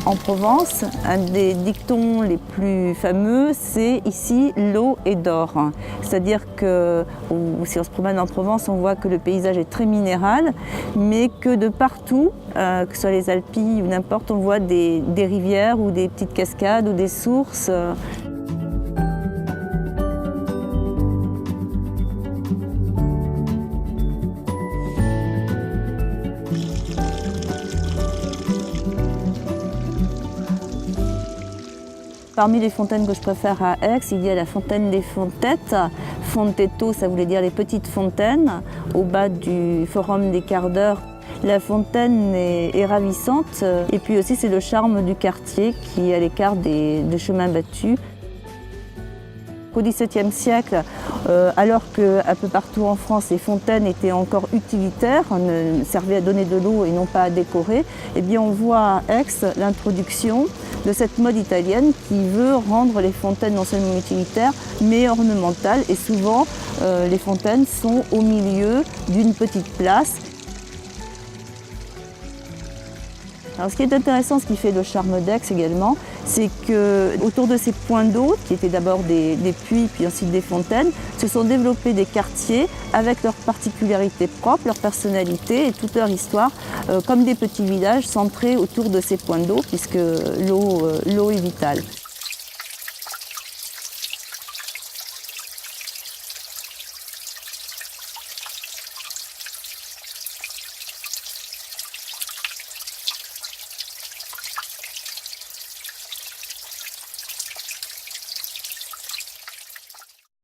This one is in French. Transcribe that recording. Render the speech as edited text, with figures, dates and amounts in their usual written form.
En Provence, un des dictons les plus fameux, c'est ici l'eau est d'or. C'est-à-dire que si on se promène en Provence, on voit que le paysage est très minéral, mais que de partout, que ce soit les Alpilles ou n'importe, on voit des rivières ou des petites cascades ou des sources. Parmi les fontaines que je préfère à Aix, il y a la fontaine des Fontettes. Fontetto, ça voulait dire les petites fontaines, au bas du forum des quarts d'heure. La fontaine est ravissante et puis aussi c'est le charme du quartier qui est à l'écart des chemins battus. Au XVIIe siècle, alors qu'un peu partout en France, les fontaines étaient encore utilitaires, servaient à donner de l'eau et non pas à décorer, eh bien on voit à Aix l'introduction de cette mode italienne qui veut rendre les fontaines non seulement utilitaires, mais ornementales. Et souvent, les fontaines sont au milieu d'une petite place. Alors, ce qui est intéressant, ce qui fait le charme d'Aix également, c'est qu'autour de ces points d'eau, qui étaient d'abord des puits puis ensuite des fontaines, se sont développés des quartiers avec leurs particularités propres, leur personnalité et toute leur histoire, comme des petits villages centrés autour de ces points d'eau, puisque l'eau est vitale.